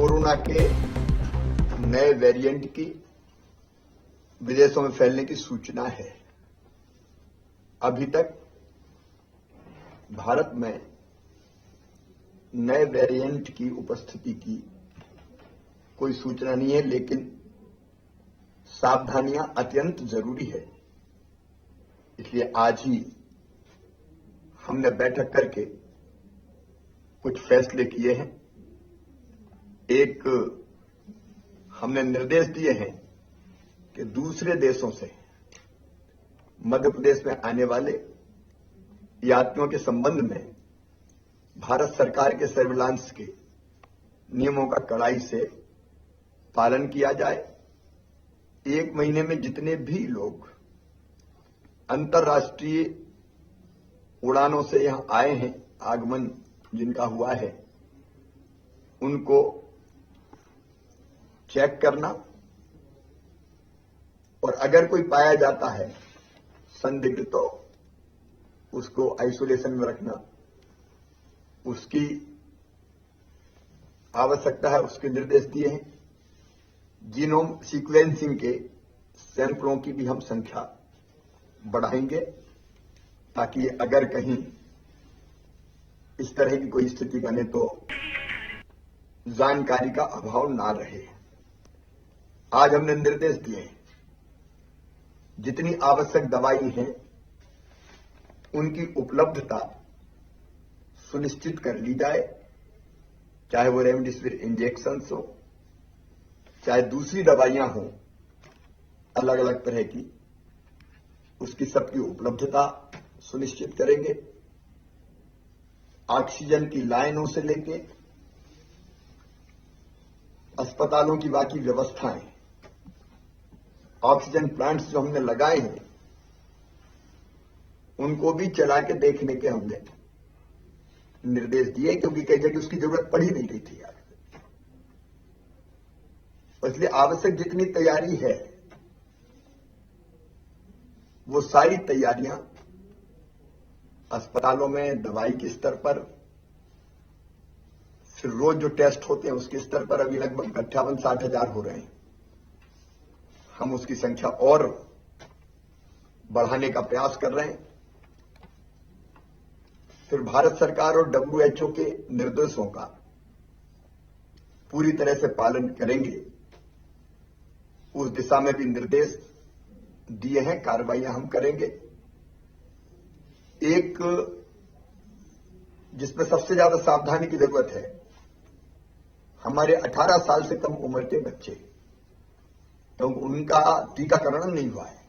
Corona के नए variant की विदेशों में फैलने की सूचना है। अभी तक भारत में नए वेरिएंट की उपस्थिति की कोई सूचना नहीं है, लेकिन सावधानियां अत्यंत जरूरी है। इसलिए आज ही हमने बैठक करके कुछ फैसले किए हैं। एक हमने निर्देश दिए हैं कि दूसरे देशों से मध्य प्रदेश में आने वाले यात्रियों के संबंध में भारत सरकार के सर्विलांस के नियमों का कड़ाई से पालन किया जाए। 1 महीने में जितने भी लोग अंतर्राष्ट्रीय उड़ानों से यहां आए हैं, आगमन जिनका हुआ है, उनको चेक करना और अगर कोई पाया जाता है संदिग्ध तो उसको आइसोलेशन में रखना। उसकी आवश्यकता है, उसके निर्देश दिए हैं। जीनोम सीक्वेंसिंग के सैंपलों की भी हम संख्या बढ़ाएंगे ताकि अगर कहीं इस तरह की कोई स्थिति बने तो जानकारी का अभाव ना रहे। आज हमने निर्देश दिए हैं, जितनी आवश्यक दवाई है उनकी उपलब्धता सुनिश्चित कर ली जाए, चाहे वो रेमडेसिविर इंजेक्शन हो, चाहे दूसरी दवाइयां हों अलग अलग तरह की, उसकी सबकी उपलब्धता सुनिश्चित करेंगे। ऑक्सीजन की लाइनों से लेके अस्पतालों की बाकी व्यवस्थाएं, ऑक्सीजन प्लांट्स जो हमने लगाए हैं उनको भी चला के देखने के हमने निर्देश दिए, क्योंकि कई जगह उसकी जरूरत पड़ ही नहीं रही थी यार। इसलिए आवश्यक जितनी तैयारी है वो सारी तैयारियां अस्पतालों में दवाई के स्तर पर, फिर रोज जो टेस्ट होते हैं उसके स्तर पर अभी लगभग 58-60 हजार हो रहे हैं। हम उसकी संख्या और बढ़ाने का प्रयास कर रहे हैं। फिर भारत सरकार और WHO के निर्देशों का पूरी तरह से पालन करेंगे, उस दिशा में भी निर्देश दिए हैं, कार्रवाइयां हम करेंगे। एक जिसमें सबसे ज्यादा सावधानी की जरूरत है, हमारे 18 साल से कम उम्र के बच्चे, तो उनका टीकाकरण नहीं हुआ है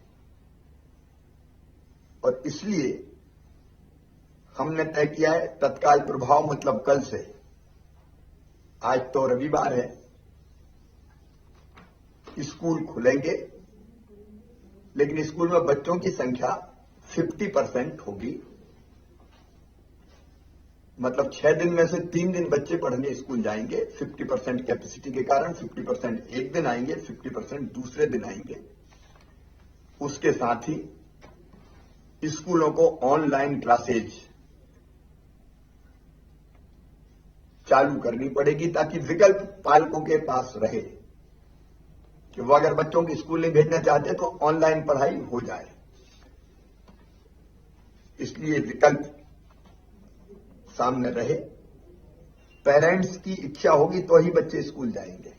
और इसलिए हमने तय किया है तत्काल प्रभाव, मतलब कल से, आज तो रविवार है, स्कूल खुलेंगे, लेकिन स्कूल में बच्चों की संख्या 50% होगी। मतलब 6 दिन में से 3 दिन बच्चे पढ़ने स्कूल जाएंगे। 50% कैपेसिटी के कारण 50% एक दिन आएंगे, 50% दूसरे दिन आएंगे। उसके साथ ही स्कूलों को ऑनलाइन क्लासेज चालू करनी पड़ेगी ताकि विकल्प पालकों के पास रहे कि वो अगर बच्चों को स्कूल नहीं भेजना चाहते तो ऑनलाइन पढ़ाई हो जाए। इसलिए विकल्प सामने रहे। पेरेंट्स की इच्छा होगी तो ही बच्चे स्कूल जाएंगे।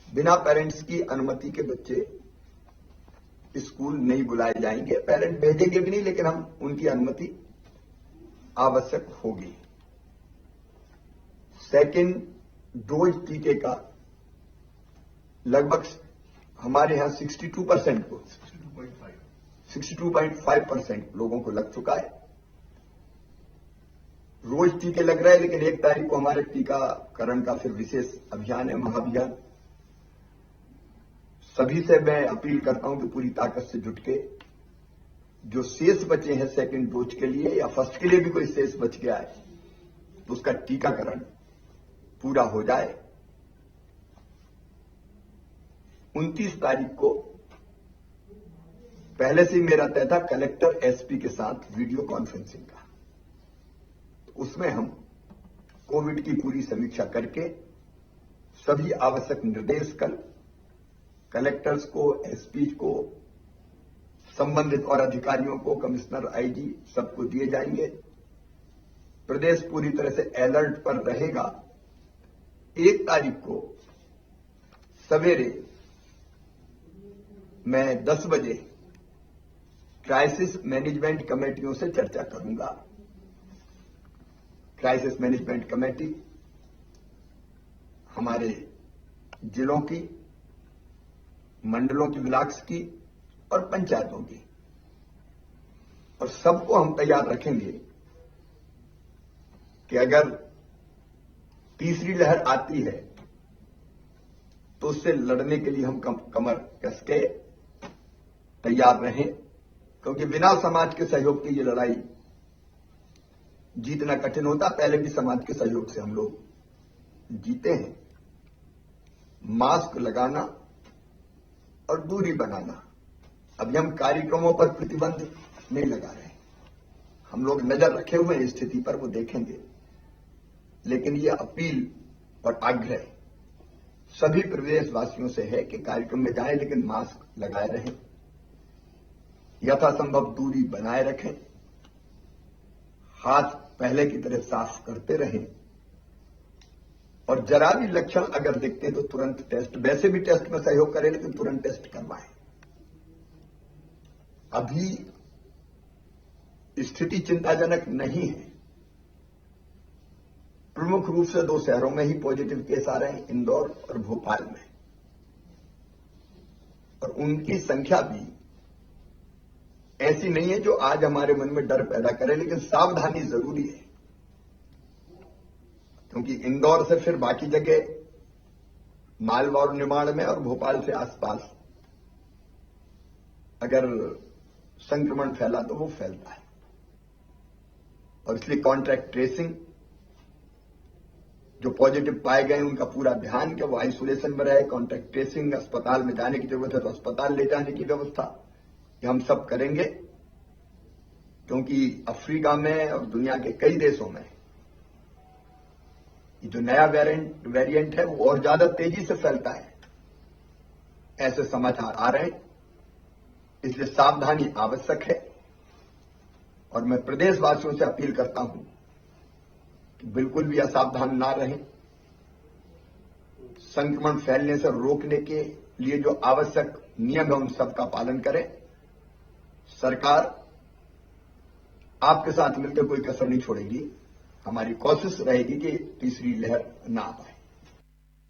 बिना पेरेंट्स की अनुमति के बच्चे स्कूल नहीं बुलाए जाएंगे। पेरेंट भेजेंगे भी नहीं, लेकिन हम उनकी अनुमति आवश्यक होगी। सेकेंड डोज टीके का लगभग हमारे यहां 62.5% लोगों को लग चुका है। रोज टीके लग रहे हैं, लेकिन 1 तारीख को हमारे टीकाकरण का फिर विशेष अभियान है, महाअभियान। सभी से मैं अपील करता हूं कि पूरी ताकत से जुट के जो शेष बचे हैं सेकेंड डोज के लिए या फर्स्ट के लिए भी कोई शेष बच गया है तो उसका टीकाकरण पूरा हो जाए। 29 तारीख को पहले से ही मेरा तय था कलेक्टर एसपी के साथ वीडियो कॉन्फ्रेंसिंग का। उसमें हम कोविड की पूरी समीक्षा करके सभी आवश्यक निर्देश कल कलेक्टर्स को, एसपी को, संबंधित और अधिकारियों को, कमिश्नर, आईजी सबको दिए जाएंगे। प्रदेश पूरी तरह से अलर्ट पर रहेगा। 1 तारीख को सवेरे मैं 10 बजे क्राइसिस मैनेजमेंट कमेटियों से चर्चा करूंगा। क्राइसिस मैनेजमेंट कमेटी हमारे जिलों की, मंडलों की, ब्लॉक्स की और पंचायतों की, और सबको हम तैयार रखेंगे कि अगर तीसरी लहर आती है तो उससे लड़ने के लिए हम कमर कस के तैयार रहें, क्योंकि बिना समाज के सहयोग की ये लड़ाई जीतना कठिन होता। पहले भी समाज के सहयोग से हम लोग जीते हैं। मास्क लगाना और दूरी बनाना। अभी हम कार्यक्रमों पर प्रतिबंध नहीं लगा रहे, हम लोग नजर रखे हुए हैं स्थिति पर, वो देखेंगे। लेकिन ये अपील और आग्रह सभी प्रदेशवासियों से है कि कार्यक्रम में जाएं लेकिन मास्क लगाए रहें, यथासंभव दूरी बनाए रखें, हाथ पहले की तरह साफ करते रहें, और जरा भी लक्षण अगर दिखते हैं तो तुरंत टेस्ट, वैसे भी टेस्ट में सहयोग करें लेकिन तुरंत टेस्ट करवाएं। अभी स्थिति चिंताजनक नहीं है। प्रमुख रूप से 2 शहरों में ही पॉजिटिव केस आ रहे हैं, इंदौर और भोपाल में, और उनकी संख्या भी ऐसी नहीं है जो आज हमारे मन में डर पैदा करे, लेकिन सावधानी जरूरी है, क्योंकि इंदौर से फिर बाकी जगह मालवा और निमाड़ में और भोपाल से आसपास अगर संक्रमण फैला तो वो फैलता है, और इसलिए कॉन्ट्रैक्ट ट्रेसिंग, जो पॉजिटिव पाए गए उनका पूरा ध्यान कि वो आइसोलेशन में रहे। कॉन्ट्रैक्ट ट्रेसिंग, अस्पताल में जाने की जरूरत है तो अस्पताल ले जाने की व्यवस्था, ये हम सब करेंगे, क्योंकि अफ्रीका में और दुनिया के कई देशों में ये जो नया वेरिएंट है वो और ज्यादा तेजी से फैलता है, ऐसे समाचार आ रहे हैं। इसलिए सावधानी आवश्यक है, और मैं प्रदेशवासियों से अपील करता हूं कि बिल्कुल भी असावधान ना रहें। संक्रमण फैलने से रोकने के लिए जो आवश्यक नियम है उन सबका पालन करें। सरकार आपके साथ मिलकर कोई कसर नहीं छोड़ेगी। हमारी कोशिश रहेगी कि तीसरी लहर ना आ पाए।